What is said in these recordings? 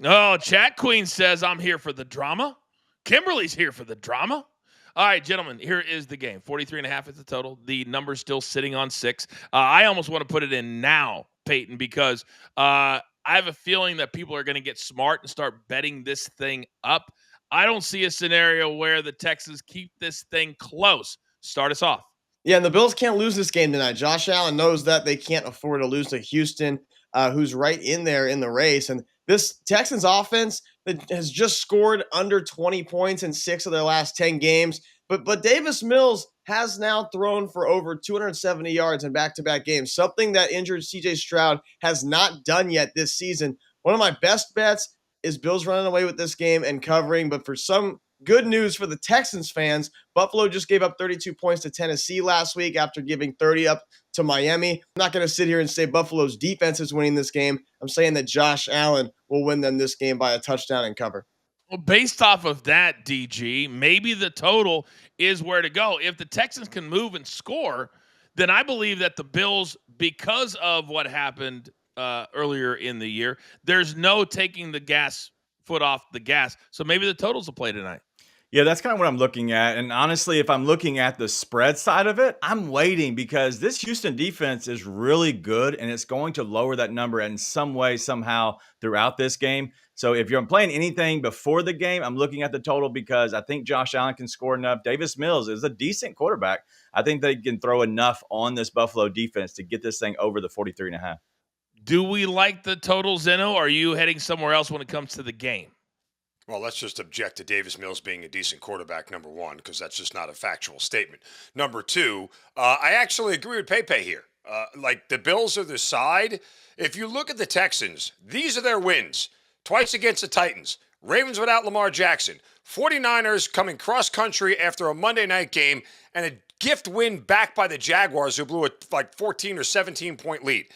Oh, Chat Queen says, I'm here for the drama. Kimberly's here for the drama. All right, gentlemen, here is the game. 43.5 is the total. The number's still sitting on 6. I almost want to put it in now, Peyton, because I have a feeling that people are going to get smart and start betting this thing up. I don't see a scenario where the Texans keep this thing close. Start us off. Yeah, and the Bills can't lose this game tonight. Josh Allen knows that they can't afford to lose to Houston, who's right in there in the race. And this Texans offense that has just scored under 20 points in 6 of their last 10 games. But Davis Mills has now thrown for over 270 yards in back-to-back games, something that injured CJ Stroud has not done yet this season. One of my best bets is Bills running away with this game and covering, but for some good news for the Texans fans, Buffalo just gave up 32 points to Tennessee last week after giving 30 up to Miami. I'm not going to sit here and say Buffalo's defense is winning this game. I'm saying that Josh Allen will win them this game by a touchdown and cover. Well, based off of that, DG, maybe the total is where to go. If the Texans can move and score, then I believe that the Bills, because of what happened earlier in the year, there's no taking the foot off the gas. So maybe the totals will play tonight. Yeah, that's kind of what I'm looking at. And honestly, if I'm looking at the spread side of it, I'm waiting because this Houston defense is really good and it's going to lower that number in some way, somehow throughout this game. So if you're playing anything before the game, I'm looking at the total because I think Josh Allen can score enough. Davis Mills is a decent quarterback. I think they can throw enough on this Buffalo defense to get this thing over the 43.5. Do we like the total, Zeno? Or are you heading somewhere else when it comes to the game? Well, let's just object to Davis Mills being a decent quarterback, number one, because that's just not a factual statement. Number two, I actually agree with Pepe here. Like the Bills are the side. If you look at the Texans, these are their wins. Twice against the Titans. Ravens without Lamar Jackson. 49ers coming cross-country after a Monday night game. And a gift win back by the Jaguars, who blew a 14 or 17-point lead.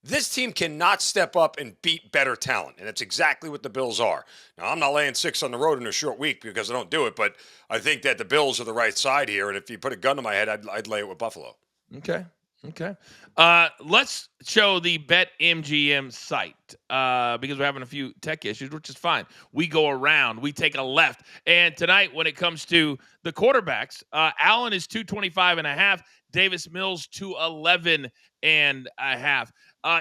This team cannot step up and beat better talent, and that's exactly what the Bills are. Now, I'm not laying 6 on the road in a short week because I don't do it, but I think that the Bills are the right side here, and if you put a gun to my head, I'd lay it with Buffalo. Okay. Let's show the BetMGM site because we're having a few tech issues, which is fine. We go around, we take a left, and tonight when it comes to the quarterbacks, Allen is 225.5, Davis Mills 211.5.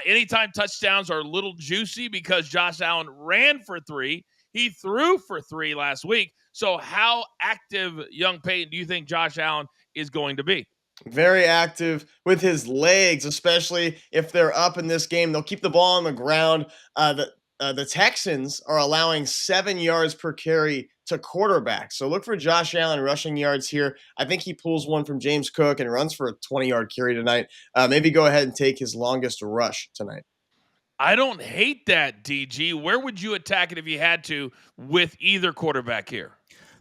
Anytime touchdowns are a little juicy because Josh Allen ran for 3. He threw for 3 last week. So how active, young Peyton, do you think Josh Allen is going to be? Very active with his legs, especially if they're up in this game. They'll keep the ball on the ground. The Texans are allowing 7 yards per carry to quarterbacks. So look for Josh Allen rushing yards here. I think he pulls one from James Cook and runs for a 20-yard carry tonight. Maybe go ahead and take his longest rush tonight. I don't hate that, DG. Where would you attack it if you had to with either quarterback here?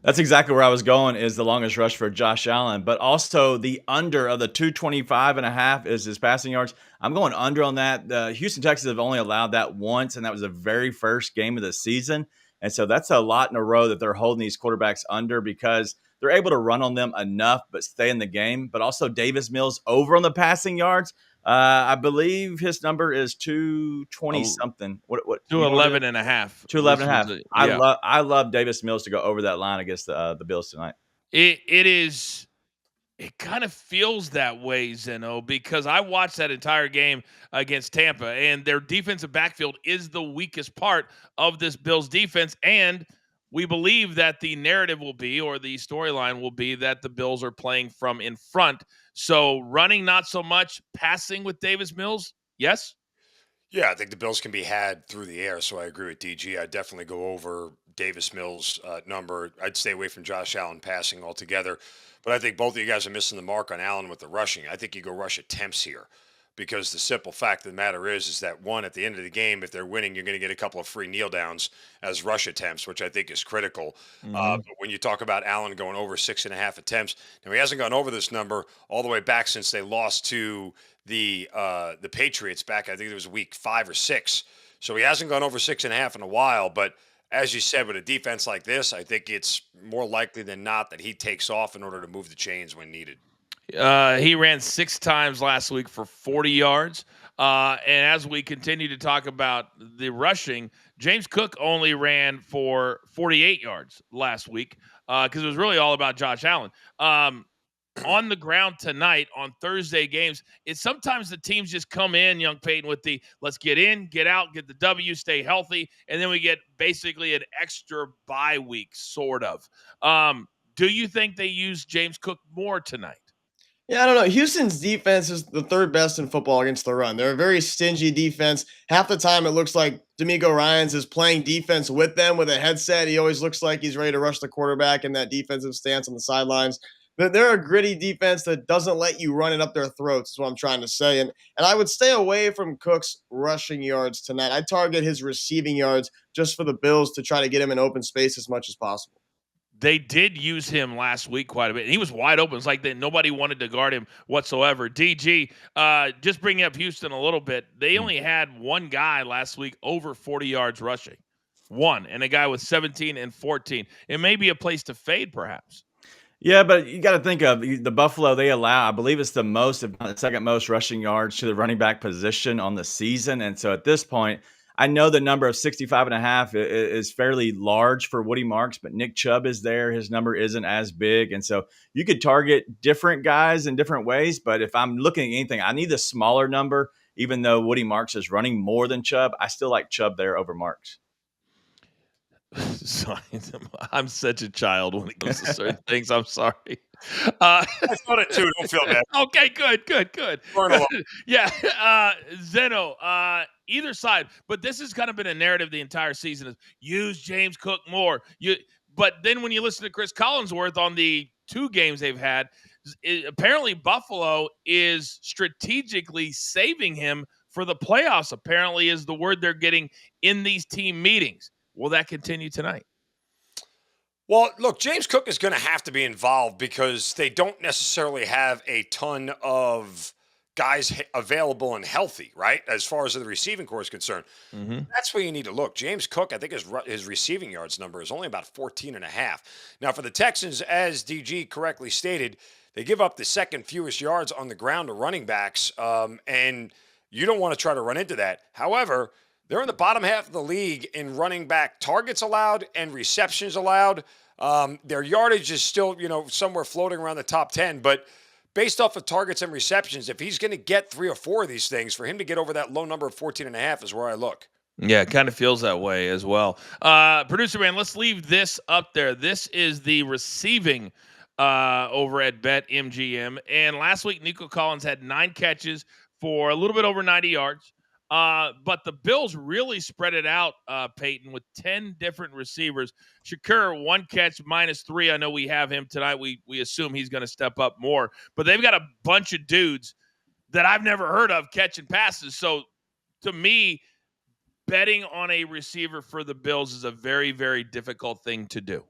That's exactly where I was going, is the longest rush for Josh Allen, but also the under of the 225.5 is his passing yards. I'm going under on that. The Houston Texans have only allowed that once, and that was the very first game of the season. And so that's a lot in a row that they're holding these quarterbacks under because they're able to run on them enough but stay in the game. But also Davis Mills over on the passing yards. I believe his number is 220 something. What 211.5. 211.5. Yeah. I love Davis Mills to go over that line against the Bills tonight. It kind of feels that way, Zeno, because I watched that entire game against Tampa, and their defensive backfield is the weakest part of this Bills defense. And we believe that the narrative will be, or the storyline will be, that the Bills are playing from in front. So running, not so much. Passing with Davis Mills, yes? Yeah, I think the Bills can be had through the air, so I agree with DG. I'd definitely go over Davis Mills' number. I'd stay away from Josh Allen passing altogether. But I think both of you guys are missing the mark on Allen with the rushing. I think you go rush attempts here because the simple fact of the matter is that, one, at the end of the game, if they're winning, you're going to get a couple of free kneel downs as rush attempts, which I think is critical. But when you talk about Allen going over 6.5 attempts, now he hasn't gone over this number all the way back since they lost to the Patriots back, I think it was week 5 or 6. So he hasn't gone over 6.5 in a while, but as you said, with a defense like this, I think it's more likely than not that he takes off in order to move the chains when needed. He ran 6 times last week for 40 yards. And as we continue to talk about the rushing, James Cook only ran for 48 yards last week because it was really all about Josh Allen. On the ground tonight on Thursday games, it's sometimes the teams just come in, young Peyton, with the let's get in, get out, get the W, stay healthy, and then we get basically an extra bye week, sort of. Do you think they use James Cook more tonight? Yeah, I don't know. Houston's defense is the third best in football against the run. They're a very stingy defense. Half the time, it looks like D'Amico Ryans is playing defense with them with a headset. He always looks like he's ready to rush the quarterback in that defensive stance on the sidelines. They're a gritty defense that doesn't let you run it up their throats, is what I'm trying to say. And I would stay away from Cook's rushing yards tonight. I target his receiving yards just for the Bills to try to get him in open space as much as possible. They did use him last week quite a bit. He was wide open. It's like nobody wanted to guard him whatsoever. DG, just bringing up Houston a little bit, they only had one guy last week over 40 yards rushing. One, and a guy with 17 and 14. It may be a place to fade, perhaps. Yeah, but you got to think of the Buffalo. They allow, I believe it's the most, if not the second most rushing yards to the running back position on the season. And so at this point, I know the number of 65.5 is fairly large for Woody Marks, but Nick Chubb is there. His number isn't as big. And so you could target different guys in different ways. But if I'm looking at anything, I need the smaller number, even though Woody Marks is running more than Chubb. I still like Chubb there over Marks. Sorry, I'm such a child when it comes to certain things. I'm sorry. I thought it too. Don't feel bad. Okay, good. Yeah, Zeno, either side, but this has kind of been a narrative the entire season: is use James Cook more. But then when you listen to Chris Collinsworth on the 2 games they've had, apparently Buffalo is strategically saving him for the playoffs. Apparently, is the word they're getting in these team meetings. Will that continue tonight? Well, look, James Cook is going to have to be involved because they don't necessarily have a ton of guys available and healthy, right? As far as the receiving core is concerned. Mm-hmm. That's where you need to look. James Cook, I think his receiving yards number is only about 14.5. Now, for the Texans, as DG correctly stated, they give up the second fewest yards on the ground to running backs, and you don't want to try to run into that. However, they're in the bottom half of the league in running back targets allowed and receptions allowed. Their yardage is still, somewhere floating around the top 10. But based off of targets and receptions, if he's going to get 3 or 4 of these things, for him to get over that low number of 14.5 is where I look. Yeah, it kind of feels that way as well. Producer man, let's leave this up there. This is the receiving over at BetMGM. And last week, Nico Collins had 9 catches for a little bit over 90 yards. But the Bills really spread it out, Peyton, with 10 different receivers. Shakur, 1 catch, -3. I know we have him tonight. We assume he's going to step up more. But they've got a bunch of dudes that I've never heard of catching passes. So, to me, betting on a receiver for the Bills is a very, very difficult thing to do.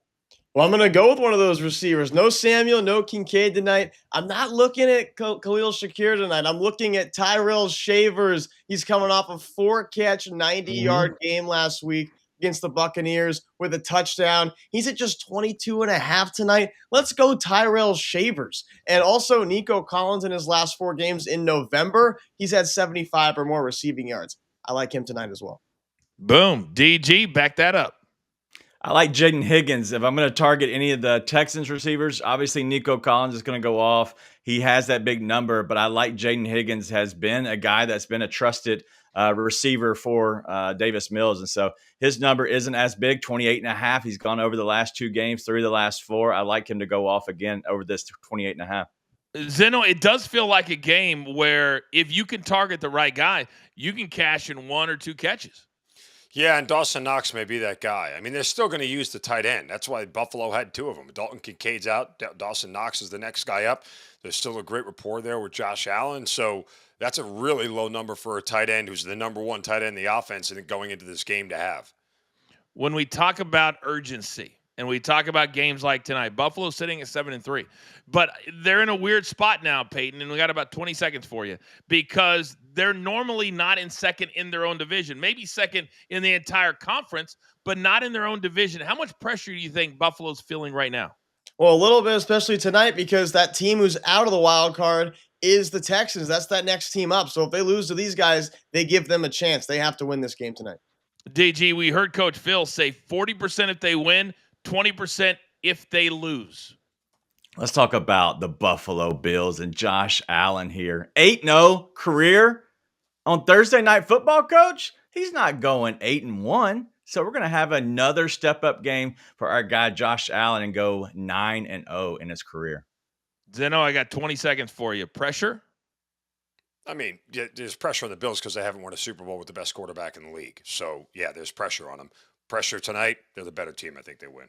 Well, I'm going to go with one of those receivers. No Samuel, no Kincaid tonight. I'm not looking at Khalil Shakir tonight. I'm looking at Tyrell Shavers. He's coming off a 4-catch, 90-yard game last week against the Buccaneers with a touchdown. He's at just 22.5 tonight. Let's go Tyrell Shavers. And also Nico Collins in his last 4 games in November, he's had 75 or more receiving yards. I like him tonight as well. Boom. DG, back that up. I like Jaden Higgins. If I'm going to target any of the Texans receivers, obviously Nico Collins is going to go off. He has that big number, but I like Jaden Higgins has been a guy that's been a trusted receiver for Davis Mills. And so his number isn't as big, 28.5. He's gone over the last 2 games, 3 of the last 4. I like him to go off again over this 28.5. Zeno, it does feel like a game where if you can target the right guy, you can cash in 1 or 2 catches. Yeah, and Dawson Knox may be that guy. I mean, they're still going to use the tight end. That's why Buffalo had 2 of them. Dalton Kincaid's out. Dawson Knox is the next guy up. There's still a great rapport there with Josh Allen. So that's a really low number for a tight end who's the number 1 tight end in the offense and going into this game to have. When we talk about urgency and we talk about games like tonight, Buffalo's sitting at 7-3. But they're in a weird spot now, Peyton, and we got about 20 seconds for you because they're normally not in second in their own division, maybe second in the entire conference, but not in their own division. How much pressure do you think Buffalo's feeling right now? Well, a little bit, especially tonight, because that team who's out of the wild card is the Texans. That's that next team up. So if they lose to these guys, they give them a chance. They have to win this game tonight. DG, we heard Coach Phil say 40% if they win, 20% if they lose. Let's talk about the Buffalo Bills and Josh Allen here. 8-0 career on Thursday Night Football, Coach. He's not going 8-1. So we're going to have another step-up game for our guy Josh Allen and go 9-0 in his career. Zeno, I got 20 seconds for you. Pressure? I mean, there's pressure on the Bills because they haven't won a Super Bowl with the best quarterback in the league. So, yeah, there's pressure on them. Pressure tonight, they're the better team. I think they win.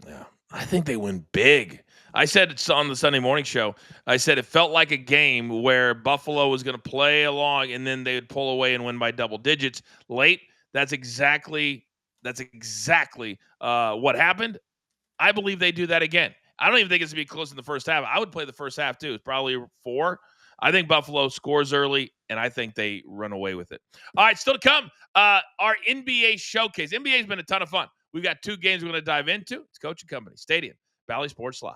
Yeah, I think they win big. I said it's on the Sunday morning show. I said it felt like a game where Buffalo was going to play along and then they would pull away and win by double digits late. That's exactly what happened. I believe they do that again. I don't even think it's going to be close in the first half. I would play the first half too. It's probably 4. I think Buffalo scores early, and I think they run away with it. All right, still to come, our NBA showcase. NBA has been a ton of fun. We've got 2 games we're going to dive into. It's Coach and Company Stadium, Valley Sports Live.